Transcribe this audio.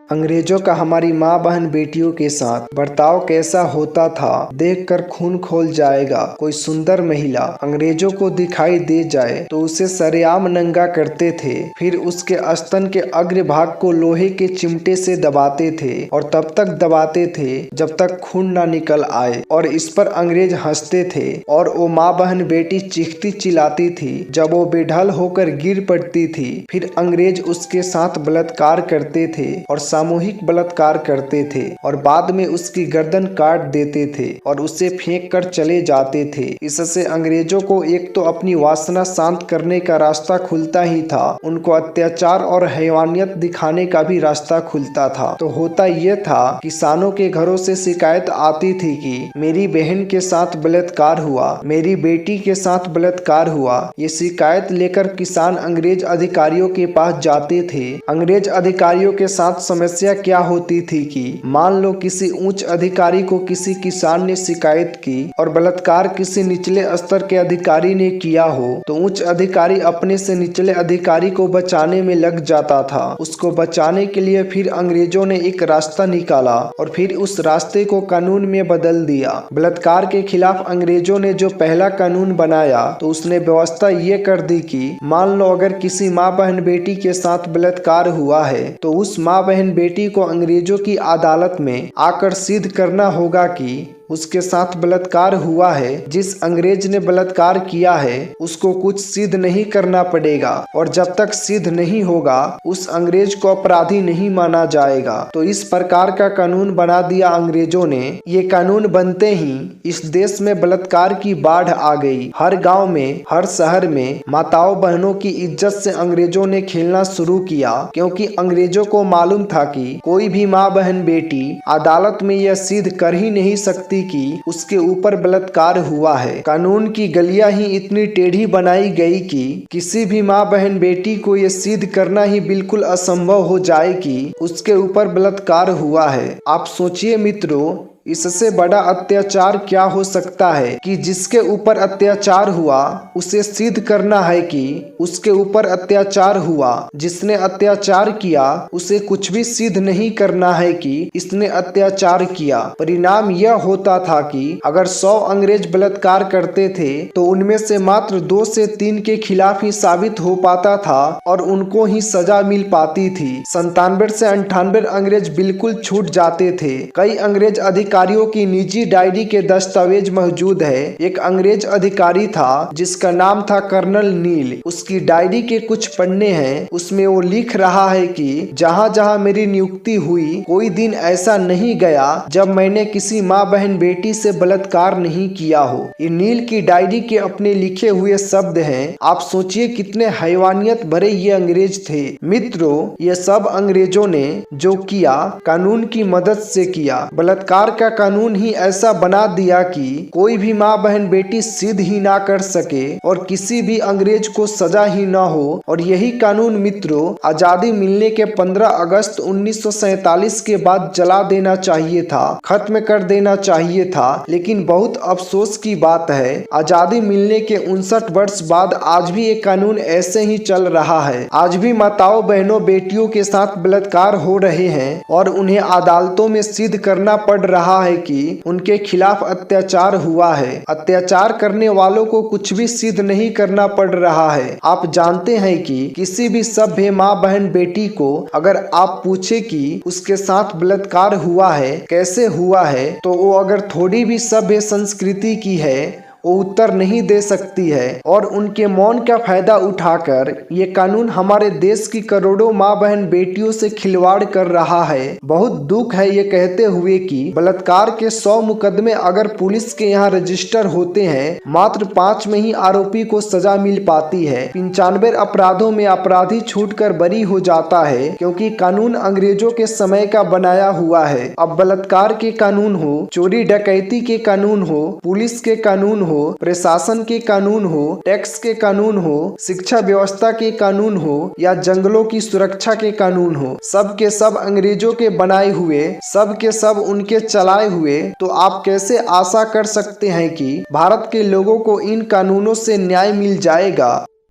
अंग्रेजों का हमारी माँ बहन बेटियों के साथ बर्ताव कैसा होता था देखकर खून खौल जाएगा। कोई सुंदर महिला अंग्रेजों को दिखाई दे जाए तो उसे सरेआम नंगा करते थे, फिर उसके स्तन के अग्र भाग को लोहे के चिमटे से दबाते थे और तब तक दबाते थे जब तक खून ना निकल आए। और इस पर अंग्रेज हंसते थे और वो माँ बहन बेटी चीखती चिल्लाती थी। जब वो बेढल होकर गिर पड़ती थी फिर अंग्रेज उसके साथ बलात्कार करते थे और सामूहिक बलात्कार करते थे और बाद में उसकी गर्दन काट देते थे और उसे फेंक कर चले जाते थे। इससे अंग्रेजों को एक तो अपनी वासना शांत करने का रास्ता खुलता ही था, उनको अत्याचार और हैवानियत दिखाने का भी रास्ता खुलता था। तो होता यह था, किसानों के घरों से शिकायत आती थी कि मेरी बहन के साथ बलात्कार हुआ, मेरी बेटी के साथ बलात्कार हुआ। ये शिकायत लेकर किसान अंग्रेज अधिकारियों के पास जाते थे। अंग्रेज अधिकारियों के साथ समस्या क्या होती थी कि मान लो किसी उच्च अधिकारी को किसी किसान ने शिकायत की और बलात्कार किसी निचले स्तर के अधिकारी ने किया हो तो उच्च अधिकारी अपने से निचले अधिकारी को बचाने में लग जाता था। उसको बचाने के लिए फिर अंग्रेजों ने एक रास्ता निकाला और फिर उस रास्ते को कानून में बदल दिया। बलात्कार के खिलाफ अंग्रेजों ने जो पहला कानून बनाया तो उसने व्यवस्था ये कर दी कि मान लो अगर किसी माँ बहन बेटी के साथ बलात्कार हुआ है तो उस माँ बहन बेटी को अंग्रेजों की अदालत में आकर सिद्ध करना होगा कि उसके साथ बलात्कार हुआ है। जिस अंग्रेज ने बलात्कार किया है उसको कुछ सिद्ध नहीं करना पड़ेगा और जब तक सिद्ध नहीं होगा उस अंग्रेज को अपराधी नहीं माना जाएगा। तो इस प्रकार का कानून बना दिया अंग्रेजों ने। ये कानून बनते ही इस देश में बलात्कार की बाढ़ आ गई। हर गांव में, हर शहर में माताओं बहनों की इज्जत से अंग्रेजों ने खेलना शुरू किया, क्योंकि अंग्रेजों को मालूम था कि कोई भी माँ बहन बेटी अदालत में यह सिद्ध कर ही नहीं सकती कि उसके ऊपर बलात्कार हुआ है। कानून की गलियां ही इतनी टेढ़ी बनाई गई कि किसी भी माँ बहन बेटी को यह सिद्ध करना ही बिल्कुल असंभव हो जाए कि उसके ऊपर बलात्कार हुआ है। आप सोचिए मित्रों, इससे बड़ा अत्याचार क्या हो सकता है कि जिसके ऊपर अत्याचार हुआ उसे सिद्ध करना है कि उसके ऊपर अत्याचार हुआ। जिसने अत्याचार किया उसे कुछ भी सिद्ध नहीं करना है कि इसने अत्याचार किया। परिणाम यह होता था कि अगर 100 अंग्रेज बलात्कार करते थे तो उनमें से मात्र 2 से 3 के खिलाफ ही साबित हो पाता था और उनको ही सजा मिल पाती थी। 97 से 98 अंग्रेज बिल्कुल छूट जाते थे। कई अंग्रेज अधिकारियों की निजी डायरी के दस्तावेज मौजूद है। एक अंग्रेज अधिकारी था जिसका नाम था कर्नल नील। उसकी डायरी के कुछ पन्ने हैं, उसमें वो लिख रहा है कि जहाँ जहाँ मेरी नियुक्ति हुई कोई दिन ऐसा नहीं गया जब मैंने किसी माँ बहन बेटी से बलात्कार नहीं किया हो। ये नील की डायरी के अपने लिखे हुए शब्द हैं। आप सोचिए कितने हैवानियत भरे ये अंग्रेज थे। मित्रों, ये सब अंग्रेजों ने जो किया कानून की मदद से किया। बलात्कार का कानून ही ऐसा बना दिया कि कोई भी माँ बहन बेटी सिद्ध ही ना कर सके और किसी भी अंग्रेज को सजा ही ना हो। और यही कानून मित्रों आजादी मिलने के 15 अगस्त 1947 के बाद जला देना चाहिए था, खत्म कर देना चाहिए था। लेकिन बहुत अफसोस की बात है, आजादी मिलने के 59 वर्ष बाद आज भी ये कानून ऐसे ही चल रहा है। आज भी माताओं बहनों बेटियों के साथ बलात्कार हो रहे हैं और उन्हें अदालतों में सिद्ध करना पड़ रहा है कि उनके खिलाफ अत्याचार हुआ है। अत्याचार करने वालों को कुछ भी सिद्ध नहीं करना पड़ रहा है। आप जानते हैं कि किसी भी सभ्य माँ बहन बेटी को अगर आप पूछे कि उसके साथ बलात्कार हुआ है, कैसे हुआ है, तो वो अगर थोड़ी भी सभ्य संस्कृति की है वो उत्तर नहीं दे सकती है। और उनके मौन का फायदा उठाकर ये कानून हमारे देश की करोड़ों माँ बहन बेटियों से खिलवाड़ कर रहा है। बहुत दुख है ये कहते हुए कि बलात्कार के 100 मुकदमे अगर पुलिस के यहाँ रजिस्टर होते हैं, मात्र 5 में ही आरोपी को सजा मिल पाती है। 95 अपराधों में अपराधी छूटकर बरी हो जाता है, क्योंकि कानून अंग्रेजों के समय का बनाया हुआ है। अब बलात्कार के कानून हो, चोरी डकैती के कानून हो, पुलिस के कानून हो, प्रशासन के कानून हो, टैक्स के कानून हो, शिक्षा व्यवस्था के कानून हो या जंगलों की सुरक्षा के कानून हो, सब के सब अंग्रेजों के बनाए हुए, सब के सब उनके चलाए हुए, तो आप कैसे आशा कर सकते हैं कि भारत के लोगों को इन कानूनों से न्याय मिल जाएगा।